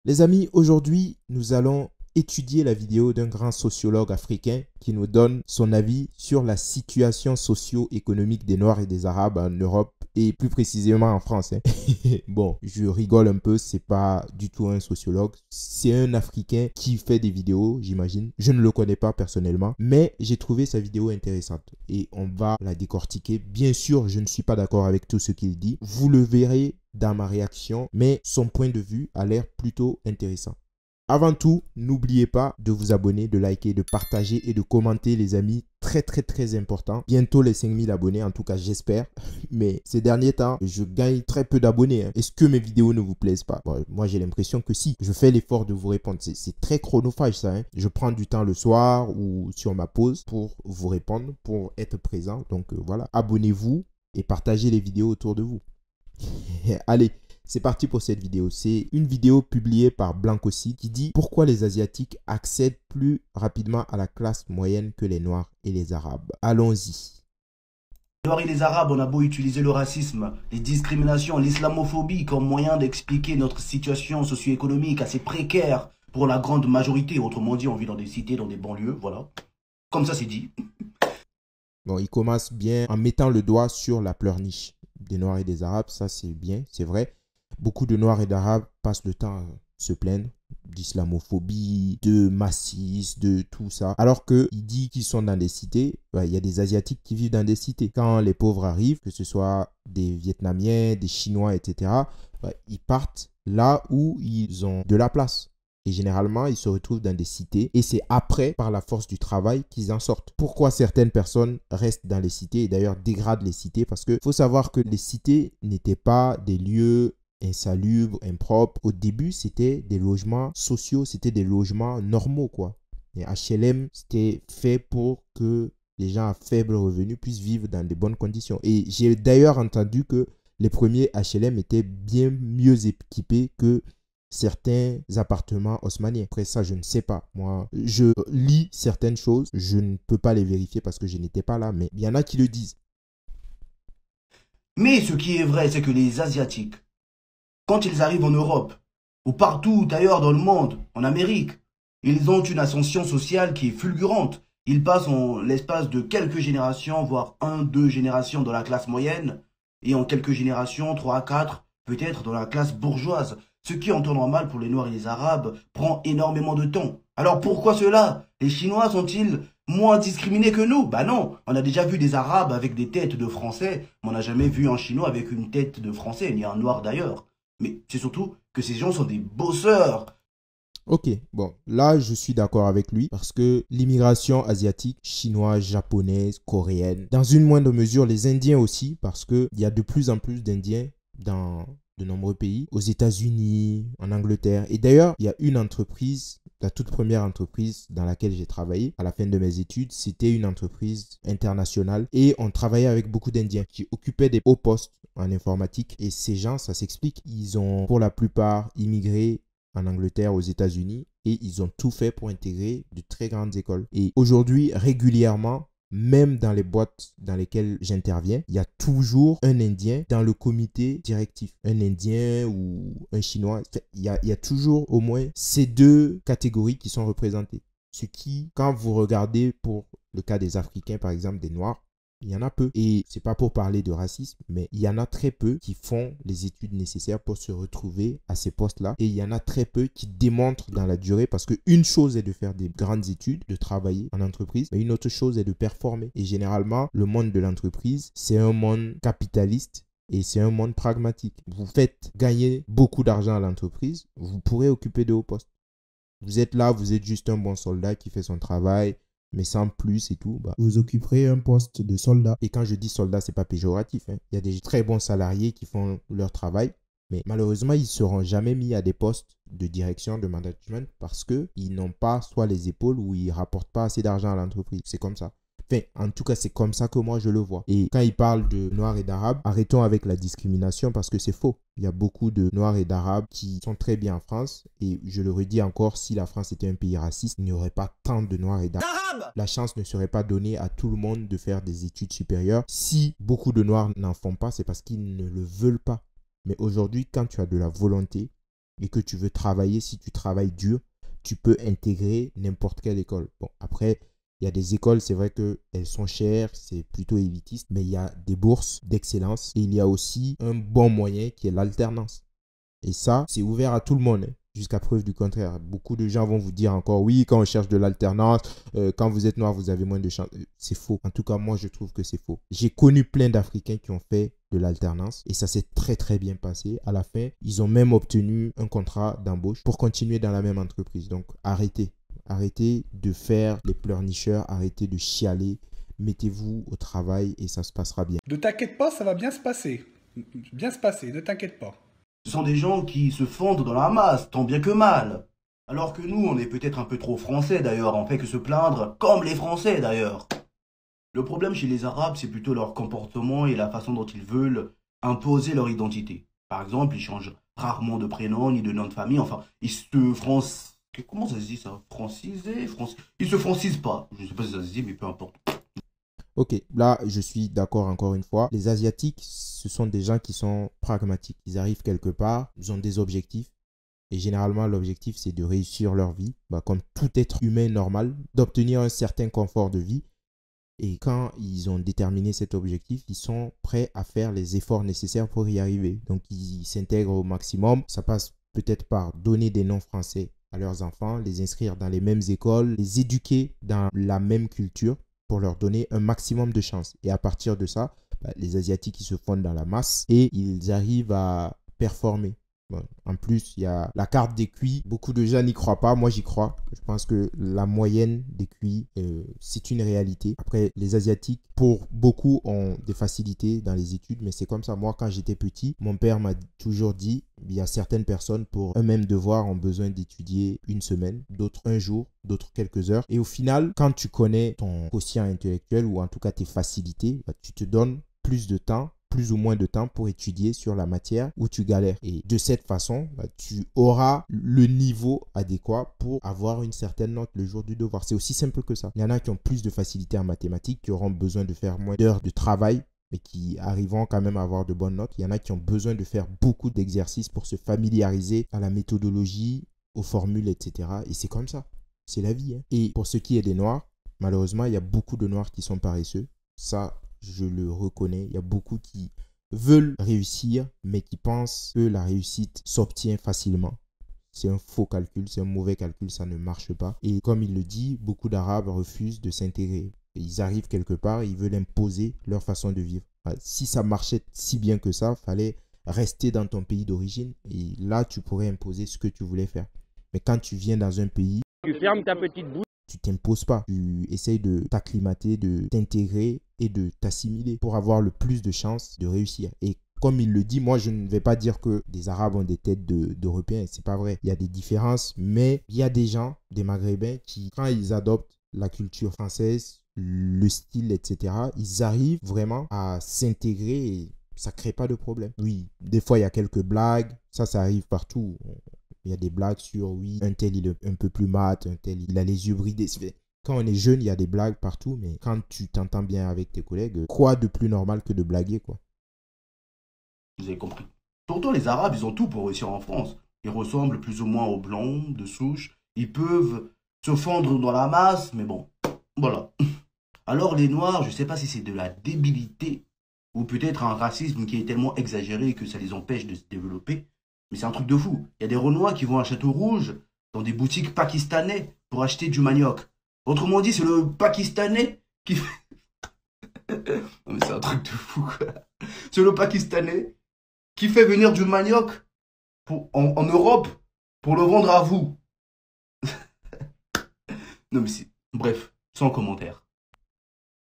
Les amis, aujourd'hui, nous allons étudier la vidéo d'un grand sociologue africain qui nous donne son avis sur la situation socio-économique des Noirs et des Arabes en Europe et plus précisément en France. Bon, je rigole un peu, c'est pas du tout un sociologue, c'est un Africain qui fait des vidéos, j'imagine. Je ne le connais pas personnellement, mais j'ai trouvé sa vidéo intéressante et on va la décortiquer. Bien sûr, je ne suis pas d'accord avec tout ce qu'il dit. Vous le verrez dans ma réaction, mais son point de vue a l'air plutôt intéressant. Avant tout, n'oubliez pas de vous abonner, de liker, de partager et de commenter les amis. Très important. Bientôt les 5000 abonnés, en tout cas j'espère. Mais ces derniers temps, je gagne très peu d'abonnés. Est-ce que mes vidéos ne vous plaisent pas? Bon, moi j'ai l'impression que si. Je fais l'effort de vous répondre. C'est très chronophage ça. Je prends du temps le soir ou sur ma pause pour vous répondre, pour être présent. Donc voilà, abonnez-vous et partagez les vidéos autour de vous. Allez, c'est parti pour cette vidéo. C'est une vidéo publiée par Blancosi qui dit pourquoi les Asiatiques accèdent plus rapidement à la classe moyenne que les Noirs et les Arabes. Allons-y. Les Noirs et les Arabes, on a beau utiliser le racisme, les discriminations, l'islamophobie comme moyen d'expliquer notre situation socio-économique assez précaire pour la grande majorité. Autrement dit, on vit dans des cités, dans des banlieues, voilà. Comme ça, c'est dit. Bon, il commence bien en mettant le doigt sur la pleurniche des Noirs et des Arabes. Ça, c'est bien, c'est vrai. Beaucoup de Noirs et d'Arabes passent le temps à se plaindre d'islamophobie, de massisme, de tout ça. Alors qu'il dit qu'ils sont dans des cités, il y a des Asiatiques qui vivent dans des cités. Quand les pauvres arrivent, que ce soit des Vietnamiens, des Chinois, etc., ils partent là où ils ont de la place. Et généralement, ils se retrouvent dans des cités et c'est après, par la force du travail, qu'ils en sortent. Pourquoi certaines personnes restent dans les cités et d'ailleurs dégradent les cités? Parce qu'il faut savoir que les cités n'étaient pas des lieux insalubres, impropres. Au début, c'était des logements sociaux, c'était des logements normaux, quoi. Les HLM, c'était fait pour que les gens à faible revenu puissent vivre dans de bonnes conditions. Et j'ai d'ailleurs entendu que les premiers HLM étaient bien mieux équipés que certains appartements haussmanniens. Après ça, je ne sais pas. Moi, je lis certaines choses. Je ne peux pas les vérifier parce que je n'étais pas là, mais il y en a qui le disent. Mais ce qui est vrai, c'est que les Asiatiques, quand ils arrivent en Europe, ou partout ailleurs dans le monde, en Amérique, ils ont une ascension sociale qui est fulgurante. Ils passent en l'espace de quelques générations, voire 1, 2 générations dans la classe moyenne, et en quelques générations, 3, 4, peut-être dans la classe bourgeoise. Ce qui, en temps normal pour les Noirs et les Arabes, prend énormément de temps. Alors pourquoi cela? Les Chinois sont-ils moins discriminés que nous? Bah non, on a déjà vu des Arabes avec des têtes de Français, mais on n'a jamais vu un Chinois avec une tête de Français, ni un Noir d'ailleurs. Mais c'est surtout que ces gens sont des bosseurs. Ok, bon, là je suis d'accord avec lui parce que l'immigration asiatique, chinoise, japonaise, coréenne, dans une moindre mesure les Indiens aussi, parce qu'il y a de plus en plus d'Indiens dans de nombreux pays, aux États-Unis, en Angleterre. Et d'ailleurs, il y a une entreprise, la toute première entreprise dans laquelle j'ai travaillé à la fin de mes études, c'était une entreprise internationale et on travaillait avec beaucoup d'Indiens qui occupaient des hauts postes en informatique. Et ces gens, ça s'explique, ils ont pour la plupart immigré en Angleterre, aux États-Unis, et ils ont tout fait pour intégrer de très grandes écoles. Et aujourd'hui, régulièrement, même dans les boîtes dans lesquelles j'interviens, il y a toujours un Indien dans le comité directif. Un Indien ou un Chinois. Il y a toujours au moins ces deux catégories qui sont représentées. Ce qui, quand vous regardez pour le cas des Africains, par exemple, des Noirs, il y en a peu. Et c'est pas pour parler de racisme, mais il y en a très peu qui font les études nécessaires pour se retrouver à ces postes-là. Et il y en a très peu qui démontrent dans la durée parce qu'une chose est de faire des grandes études, de travailler en entreprise, mais une autre chose est de performer. Et généralement, le monde de l'entreprise, c'est un monde capitaliste. Et c'est un monde pragmatique. Vous faites gagner beaucoup d'argent à l'entreprise, vous pourrez occuper de hauts postes. Vous êtes là, vous êtes juste un bon soldat qui fait son travail, mais sans plus et tout, vous occuperez un poste de soldat. Et quand je dis soldat, c'est pas péjoratif. Il y a des très bons salariés qui font leur travail, mais malheureusement, ils ne seront jamais mis à des postes de direction, de management, parce qu'ils n'ont pas soit les épaules ou ils ne rapportent pas assez d'argent à l'entreprise. C'est comme ça. Enfin, en tout cas, c'est comme ça que moi je le vois. Et quand il parle de Noirs et d'Arabes, arrêtons avec la discrimination parce que c'est faux. Il y a beaucoup de Noirs et d'Arabes qui sont très bien en France. Et je le redis encore, si la France était un pays raciste, il n'y aurait pas tant de Noirs et d'Arabes. La chance ne serait pas donnée à tout le monde de faire des études supérieures. Si beaucoup de Noirs n'en font pas, c'est parce qu'ils ne le veulent pas. Mais aujourd'hui, quand tu as de la volonté, et que tu veux travailler, si tu travailles dur, tu peux intégrer n'importe quelle école. Bon, après, il y a des écoles, c'est vrai qu'elles sont chères, c'est plutôt élitiste, mais il y a des bourses d'excellence et il y a aussi un bon moyen qui est l'alternance. Et ça, c'est ouvert à tout le monde, hein, jusqu'à preuve du contraire. Beaucoup de gens vont vous dire encore, oui, quand on cherche de l'alternance, quand vous êtes noir, vous avez moins de chance. C'est faux. En tout cas, moi, je trouve que c'est faux. J'ai connu plein d'Africains qui ont fait de l'alternance et ça s'est très, très bien passé. À la fin, ils ont même obtenu un contrat d'embauche pour continuer dans la même entreprise. Donc, arrêtez. Arrêtez de faire les pleurnicheurs, arrêtez de chialer. Mettez-vous au travail et ça se passera bien. Ne t'inquiète pas, ça va bien se passer. Bien se passer, ne t'inquiète pas. Ce sont des gens qui se fondent dans la masse, tant bien que mal. Alors que nous, on est peut-être un peu trop français d'ailleurs, on fait que se plaindre, comme les Français d'ailleurs. Le problème chez les Arabes, c'est plutôt leur comportement et la façon dont ils veulent imposer leur identité. Par exemple, ils changent rarement de prénom ni de nom de famille, enfin, ils se francissent. Comment ça se dit ça? Francisé? Ils se francisent pas. Je sais pas si ça se dit, mais peu importe. Ok, là, je suis d'accord encore une fois. Les Asiatiques, ce sont des gens qui sont pragmatiques. Ils arrivent quelque part, ils ont des objectifs. Et généralement, l'objectif, c'est de réussir leur vie, comme tout être humain normal, d'obtenir un certain confort de vie. Et quand ils ont déterminé cet objectif, ils sont prêts à faire les efforts nécessaires pour y arriver. Donc, ils s'intègrent au maximum. Ça passe peut-être par donner des noms français à leurs enfants, les inscrire dans les mêmes écoles, les éduquer dans la même culture, pour leur donner un maximum de chance. Et à partir de ça, les Asiatiques, ils se fondent dans la masse et ils arrivent à performer. Bon, en plus, il y a la carte des QI. Beaucoup de gens n'y croient pas. Moi, j'y crois. Je pense que la moyenne des QI, c'est une réalité. Après, les Asiatiques, pour beaucoup, ont des facilités dans les études, mais c'est comme ça. Moi, quand j'étais petit, mon père m'a toujours dit, il y a certaines personnes, pour un même devoir, ont besoin d'étudier une semaine, d'autres un jour, d'autres quelques heures. Et au final, quand tu connais ton quotient intellectuel, ou en tout cas tes facilités, tu te donnes plus de temps, plus ou moins de temps pour étudier sur la matière où tu galères. Et de cette façon, tu auras le niveau adéquat pour avoir une certaine note le jour du devoir. C'est aussi simple que ça. Il y en a qui ont plus de facilité en mathématiques, qui auront besoin de faire moins d'heures de travail, mais qui arriveront quand même à avoir de bonnes notes. Il y en a qui ont besoin de faire beaucoup d'exercices pour se familiariser à la méthodologie, aux formules, etc. Et c'est comme ça. C'est la vie, hein. Et pour ce qui est des noirs, malheureusement, il y a beaucoup de noirs qui sont paresseux. Ça, je le reconnais. Il y a beaucoup qui veulent réussir, mais qui pensent que la réussite s'obtient facilement. C'est un faux calcul, c'est un mauvais calcul, ça ne marche pas. Et comme il le dit, beaucoup d'Arabes refusent de s'intégrer. Ils arrivent quelque part, ils veulent imposer leur façon de vivre. Si ça marchait si bien que ça, il fallait rester dans ton pays d'origine. Et là, tu pourrais imposer ce que tu voulais faire. Mais quand tu viens dans un pays, tu fermes ta petite bouche. Tu t'imposes pas. Tu essayes de t'acclimater, de t'intégrer et de t'assimiler pour avoir le plus de chances de réussir. Et comme il le dit, moi je ne vais pas dire que des Arabes ont des têtes d'Européens, c'est pas vrai. Il y a des différences, mais il y a des gens, des Maghrébins, qui, quand ils adoptent la culture française, le style, etc., ils arrivent vraiment à s'intégrer et ça crée pas de problème. Oui, des fois il y a quelques blagues, ça arrive partout. Il y a des blagues sur, oui, un tel il est un peu plus mat, un tel il a les yeux bridés. Quand on est jeune, il y a des blagues partout, mais quand tu t'entends bien avec tes collègues, quoi de plus normal que de blaguer, quoi. Vous avez compris. Pourtant, les Arabes, ils ont tout pour réussir en France. Ils ressemblent plus ou moins aux Blancs, de souche. Ils peuvent se fondre dans la masse, mais bon, voilà. Alors les Noirs, je ne sais pas si c'est de la débilité ou peut-être un racisme qui est tellement exagéré que ça les empêche de se développer. Mais c'est un truc de fou. Il y a des Renois qui vont à Château Rouge, dans des boutiques pakistanais, pour acheter du manioc. Autrement dit, c'est le Pakistanais qui fait... Non mais c'est un truc de fou, quoi. C'est le Pakistanais qui fait venir du manioc en Europe pour le vendre à vous. Non mais c'est... Bref, sans commentaire.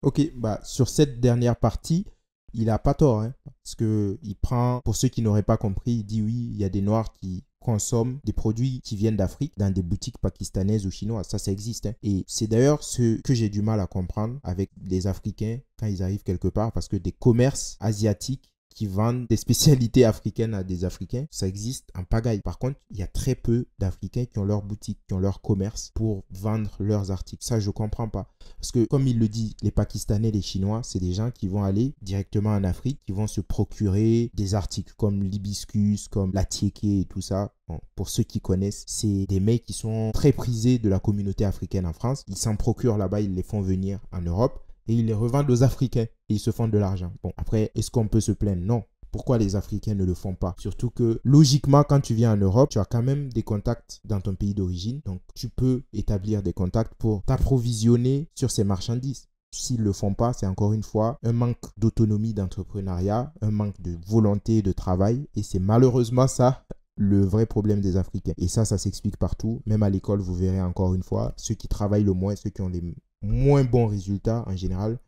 Ok, sur cette dernière partie, il n'a pas tort, hein, parce qu'il prend, pour ceux qui n'auraient pas compris, il dit oui, il y a des Noirs qui consomment des produits qui viennent d'Afrique dans des boutiques pakistanaises ou chinoises. Ça existe, hein. Et c'est d'ailleurs ce que j'ai du mal à comprendre avec les Africains quand ils arrivent quelque part, parce que des commerces asiatiques qui vendent des spécialités africaines à des Africains, ça existe en pagaille. Par contre, il y a très peu d'Africains qui ont leur boutique, qui ont leur commerce pour vendre leurs articles. Ça, je comprends pas. Parce que, comme il le dit, les Pakistanais, les Chinois, c'est des gens qui vont aller directement en Afrique, qui vont se procurer des articles comme l'hibiscus, comme la tiéké et tout ça. Bon, pour ceux qui connaissent, c'est des mecs qui sont très prisés de la communauté africaine en France. Ils s'en procurent là-bas, ils les font venir en Europe et ils les revendent aux Africains et ils se font de l'argent. Bon, après, est-ce qu'on peut se plaindre? Non. Pourquoi les Africains ne le font pas? Surtout que, logiquement, quand tu viens en Europe, tu as quand même des contacts dans ton pays d'origine. Donc, tu peux établir des contacts pour t'approvisionner sur ces marchandises. S'ils ne le font pas, c'est encore une fois un manque d'autonomie d'entrepreneuriat, un manque de volonté de travail. Et c'est malheureusement ça le vrai problème des Africains. Et ça s'explique partout. Même à l'école, vous verrez encore une fois, ceux qui travaillent le moins, ceux qui ont les moins bons résultats en général,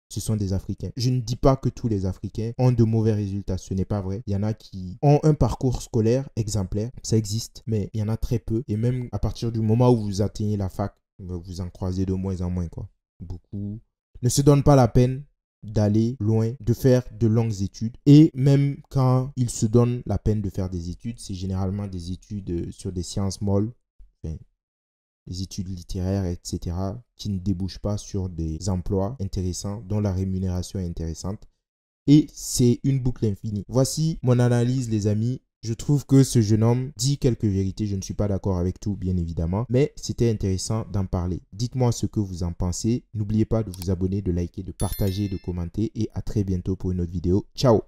ce sont des Africains. Je ne dis pas que tous les Africains ont de mauvais résultats. Ce n'est pas vrai. Il y en a qui ont un parcours scolaire exemplaire. Ça existe, mais il y en a très peu. Et même à partir du moment où vous atteignez la fac, vous en croisez de moins en moins, quoi. Beaucoup ne se donnent pas la peine d'aller loin, de faire de longues études. Et même quand ils se donnent la peine de faire des études, c'est généralement des études sur des sciences molles, enfin, des études littéraires, etc., qui ne débouchent pas sur des emplois intéressants, dont la rémunération est intéressante. Et c'est une boucle infinie. Voici mon analyse, les amis. Je trouve que ce jeune homme dit quelques vérités. Je ne suis pas d'accord avec tout, bien évidemment. Mais c'était intéressant d'en parler. Dites-moi ce que vous en pensez. N'oubliez pas de vous abonner, de liker, de partager, de commenter. Et à très bientôt pour une autre vidéo. Ciao!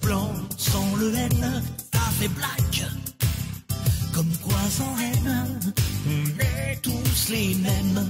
Blanc, sans le N, ça fait black. Comme quoi sans haine, on est tous les mêmes.